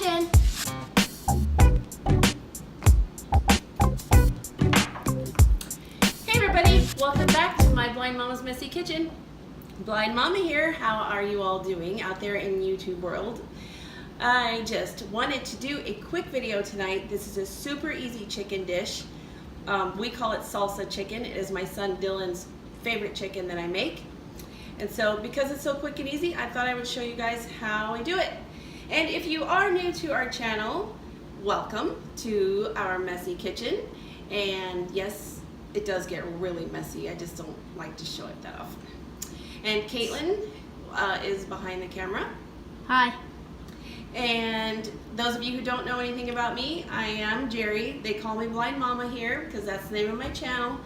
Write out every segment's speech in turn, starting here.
Action! Hey everybody, welcome back to my Blind Mama's Messy Kitchen. Blind Mama here. How are you all doing out there in YouTube world? I just wanted to do a quick video tonight. This is a super easy chicken dish. We call it Salsa Chicken. It is my son Dylan's favorite chicken that I make. And so because it's so quick and easy, I thought I would show you guys how I do it. And if you are new to our channel, welcome to our messy kitchen. And yes, it does get really messy. I just don't like to show it that often. And Caitlin is behind the camera. Hi. And those of you who don't know anything about me, I am Jerry. They call me Blind Mama here because that's the name of my channel.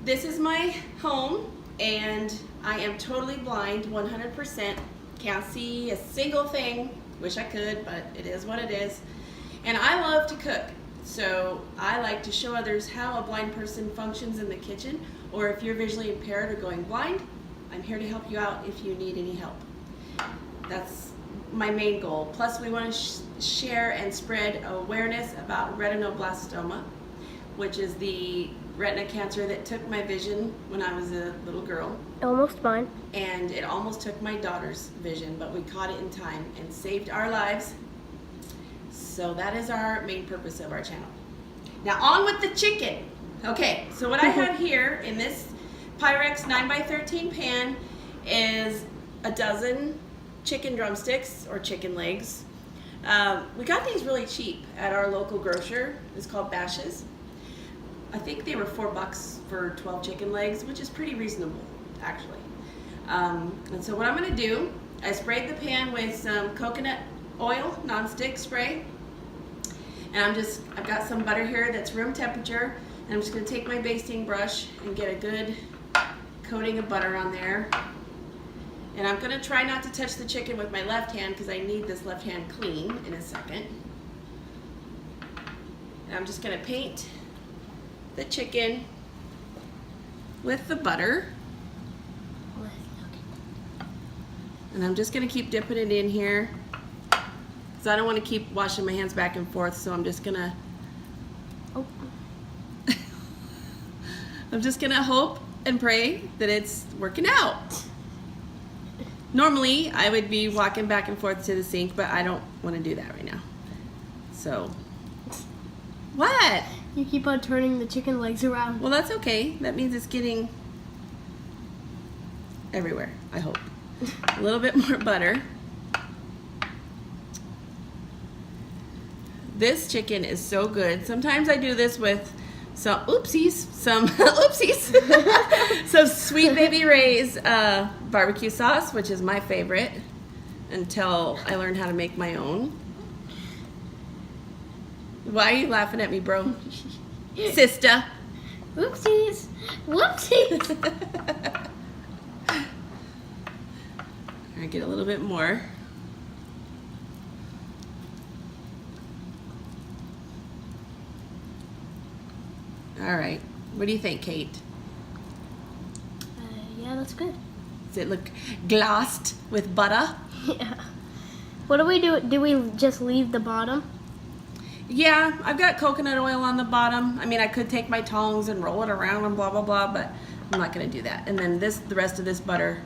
This is my home and I am totally blind, 100%. Can't see a single thing. Wish I could, but it is what it is. And I love to cook. So I like to show others how a blind person functions in the kitchen, or if you're visually impaired or going blind, I'm here to help you out if you need any help. That's my main goal. Plus we want to share and spread awareness about retinoblastoma, which is the retina cancer that took my vision when I was a little girl. Almost mine. And it almost took my daughter's vision, but we caught it in time and saved our lives. So that is our main purpose of our channel. Now on with the chicken. Okay, so what I have here in this Pyrex 9x13 pan is a dozen chicken drumsticks or chicken legs. We got these really cheap at our local grocer. It's called Bash's. I think they were $4 for 12 chicken legs, which is pretty reasonable, actually. And so what I'm gonna do, I sprayed the pan with some coconut oil, non-stick spray. And I've got some butter here that's room temperature, and I'm just gonna take my basting brush and get a good coating of butter on there. And I'm gonna try not to touch the chicken with my left hand because I need this left hand clean in a second. And I'm just gonna paint the chicken with the butter. And I'm just gonna keep dipping it in here because I don't want to keep washing my hands back and forth, so I'm just gonna I'm just gonna hope and pray that it's working out. Normally I would be walking back and forth to the sink, but I don't want to do that right now. So what? You keep on turning the chicken legs around. Well, that's okay. That means it's getting everywhere, I hope. A little bit more butter. This chicken is so good. Sometimes I do this with some some Sweet Baby Ray's barbecue sauce, which is my favorite, until I learned how to make my own. Why are you laughing at me, bro? Sister. Whoopsies. Whoopsies. I get a little bit more. All right. What do you think, Kate? Yeah, that's good. Does it look glossed with butter? Yeah. What do we do? Do we just leave the bottom? Yeah, I've got coconut oil on the bottom. I mean, I could take my tongs and roll it around and blah, blah, blah, but I'm not going to do that. And then the rest of this butter,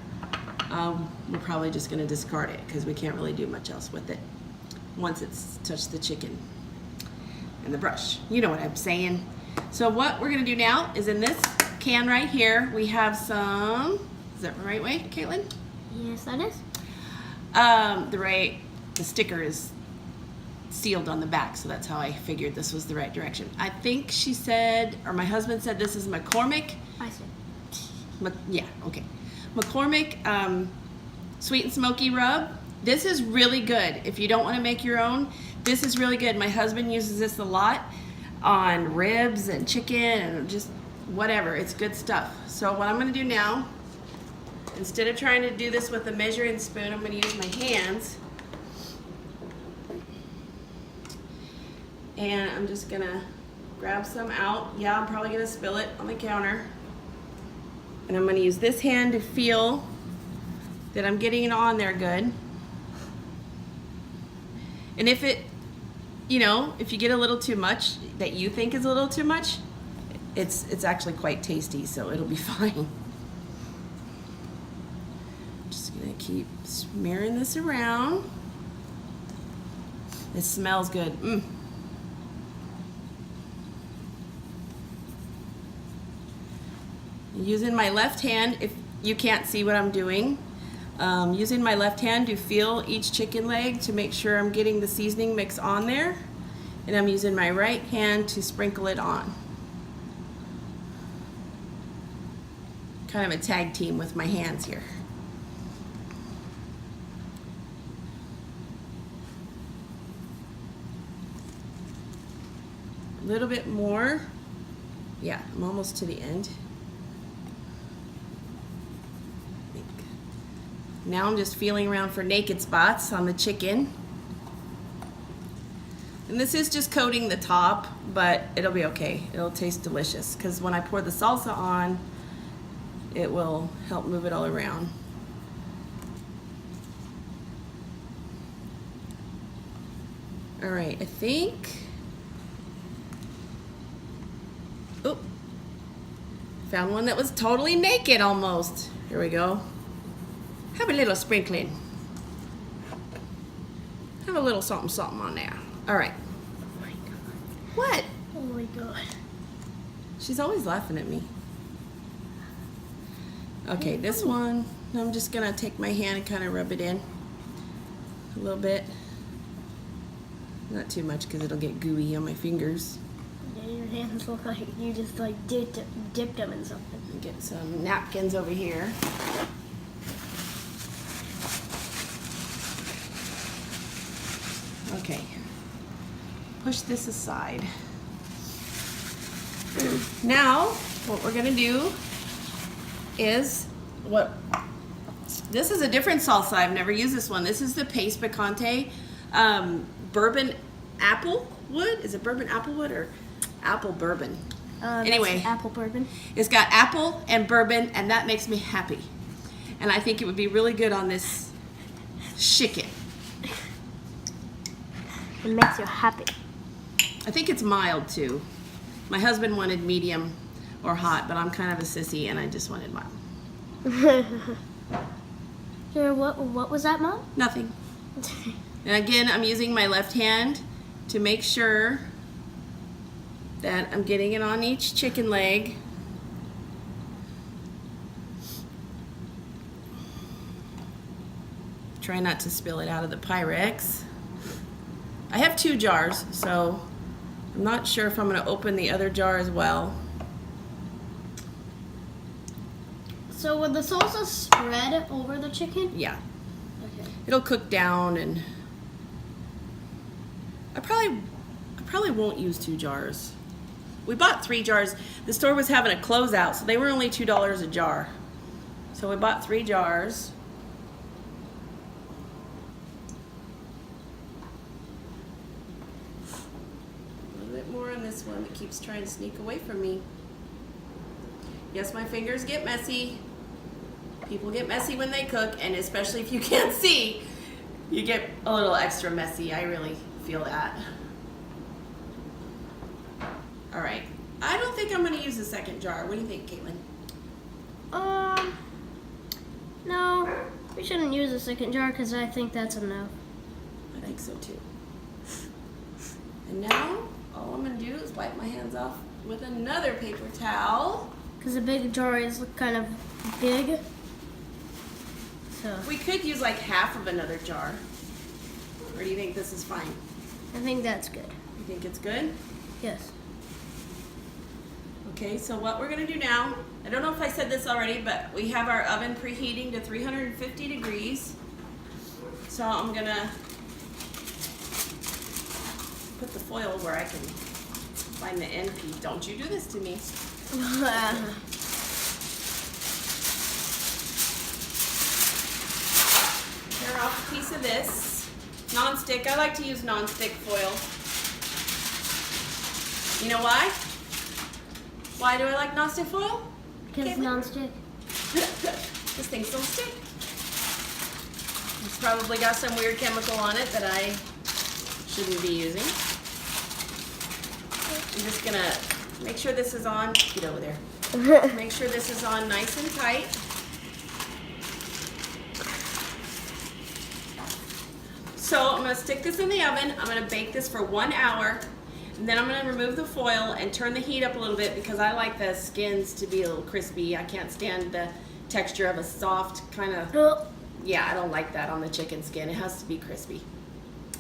we're probably just going to discard it because we can't really do much else with it once it's touched the chicken and the brush. You know what I'm saying. So what we're going to do now is in this can right here, we have some, is that the right way, Caitlin? Yes, that is. The sticker is sealed on the back, so that's how I figured this was the right direction. I think she said, or my husband said, this is McCormick. I said. Yeah, okay. McCormick sweet and smoky rub. This is really good. If you don't want to make your own, this is really good. My husband uses this a lot on ribs and chicken and just whatever. It's good stuff. So what I'm going to do now, instead of trying to do this with a measuring spoon, I'm going to use my hands. And I'm just going to grab some out. Yeah, I'm probably going to spill it on the counter. And I'm going to use this hand to feel that I'm getting it on there good. And if it, you know, if you get a little too much that you think is a little too much, it's actually quite tasty, so it'll be fine. Just gonna keep smearing this around. It smells good. Using my left hand, if you can't see what I'm doing, using my left hand to feel each chicken leg to make sure I'm getting the seasoning mix on there, and I'm using my right hand to sprinkle it on. Kind of a tag team with my hands here. A little bit more. Yeah, I'm almost to the end. Now I'm just feeling around for naked spots on the chicken. And this is just coating the top, but it'll be okay. It'll taste delicious because when I pour the salsa on, it will help move it all around. All right, I think, oh, found one that was totally naked almost. Here we go. Have a little sprinkling. Have a little something, something on there. All right. Oh my God. What? Oh my God. She's always laughing at me. Okay, this one, I'm just gonna take my hand and kind of rub it in a little bit. Not too much because it'll get gooey on my fingers. Yeah, your hands look like you just like dipped them in something. Get some napkins over here. Okay, push this aside. Now, what we're gonna do is, this is a different salsa. I've never used this one. This is the paste picante bourbon applewood. Is it bourbon applewood or apple bourbon? Anyway, apple bourbon. It's got apple and bourbon, and that makes me happy. And I think it would be really good on this chicken. It makes you happy. I think it's mild too. My husband wanted medium or hot, but I'm kind of a sissy and I just wanted mild. Sure, what was that, Mom? Nothing. And again, I'm using my left hand to make sure that I'm getting it on each chicken leg. Try not to spill it out of the Pyrex. I have 2 jars, so I'm not sure if I'm going to open the other jar as well. So would the salsa spread over the chicken? Yeah. Okay. It'll cook down, and I probably won't use 2 jars. We bought 3 jars. The store was having a closeout, so they were only $2 a jar. So we bought 3 jars. More on this one that keeps trying to sneak away from me. Yes, my fingers get messy. People get messy when they cook, and especially if you can't see, you get a little extra messy. I really feel that. All right. I don't think I'm going to use the second jar. What do you think, Caitlin? No, we shouldn't use the second jar because I think that's enough. I think so too. And now, all I'm going to do is wipe my hands off with another paper towel. Because the big jar is kind of big. So We could use like half of another jar. Or do you think this is fine? I think that's good. You think it's good? Yes. Okay, so what we're going to do now, I don't know if I said this already, but we have our oven preheating to 350 degrees. So I'm going to put the foil where I can find the end piece. Don't you do this to me. Tear off a piece of this. Non-stick. I like to use non-stick foil. You know why? Why do I like non-stick foil? Because it's non-stick. This thing's don't stick. It's probably got some weird chemical on it that I shouldn't be using. I'm just gonna make sure this is on. Get over there. Make sure this is on nice and tight. So I'm gonna stick this in the oven. I'm gonna bake this for 1 hour. And then I'm gonna remove the foil and turn the heat up a little bit because I like the skins to be a little crispy. I can't stand the texture of a soft kind of, yeah, I don't like that on the chicken skin. It has to be crispy,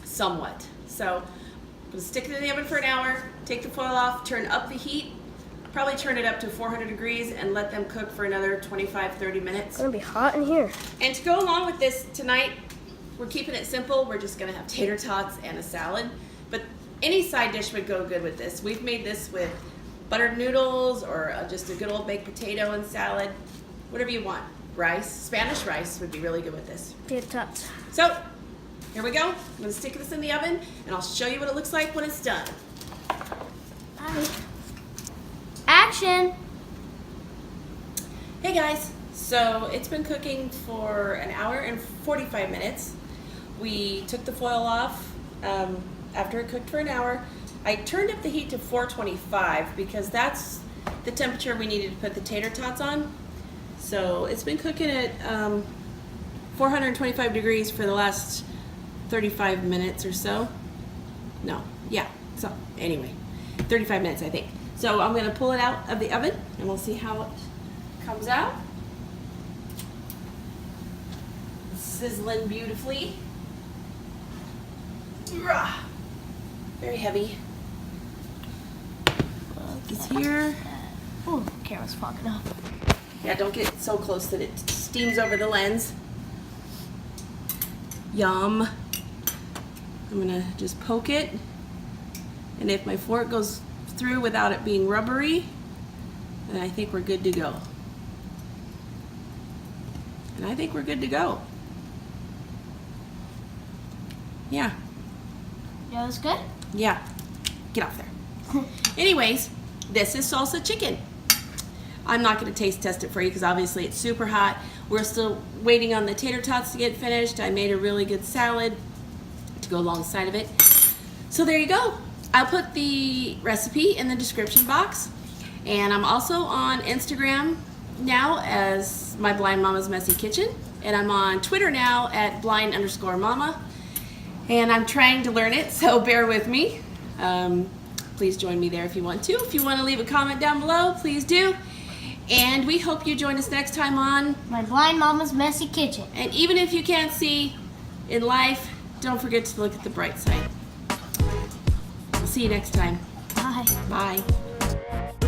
somewhat. So I'm gonna stick it in the oven for 1 hour, take the foil off, turn up the heat, probably turn it up to 400 degrees and let them cook for another 25-30 minutes. It's gonna be hot in here. And to go along with this tonight, we're keeping it simple. We're just gonna have tater tots and a salad, but any side dish would go good with this. We've made this with buttered noodles or just a good old baked potato and salad, whatever you want. Rice, Spanish rice would be really good with this. Tater tots. So, here we go. I'm gonna stick this in the oven and I'll show you what it looks like when it's done. Bye. Action! Hey guys, so it's been cooking for 1 hour and 45 minutes. We took the foil off after it cooked for 1 hour. I turned up the heat to 425 because that's the temperature we needed to put the tater tots on. So it's been cooking at 425 degrees for the last 35 minutes or so. No, yeah, so anyway, 35 minutes I think. So I'm gonna pull it out of the oven and we'll see how it comes out. Sizzling beautifully. Very heavy. It's here. Oh, the camera's fogging up. Yeah, don't get so close that it steams over the lens. Yum. I'm gonna just poke it. And if my fork goes through without it being rubbery, then I think we're good to go. And I think we're good to go. Yeah. That was good? Yeah. Get off there. Anyways, this is salsa chicken. I'm not going to taste test it for you because obviously it's super hot. We're still waiting on the tater tots to get finished. I made a really good salad to go alongside of it. So there you go. I'll put the recipe in the description box. And I'm also on Instagram now as My Blind Mama's Messy Kitchen. And I'm on Twitter now at blind_mama. And I'm trying to learn it, so bear with me. Please join me there if you want to. If you want to leave a comment down below, please do. And we hope you join us next time on My Blind Mama's Messy Kitchen. And even if you can't see in life, don't forget to look at the bright side. We'll see you next time. Bye. Bye.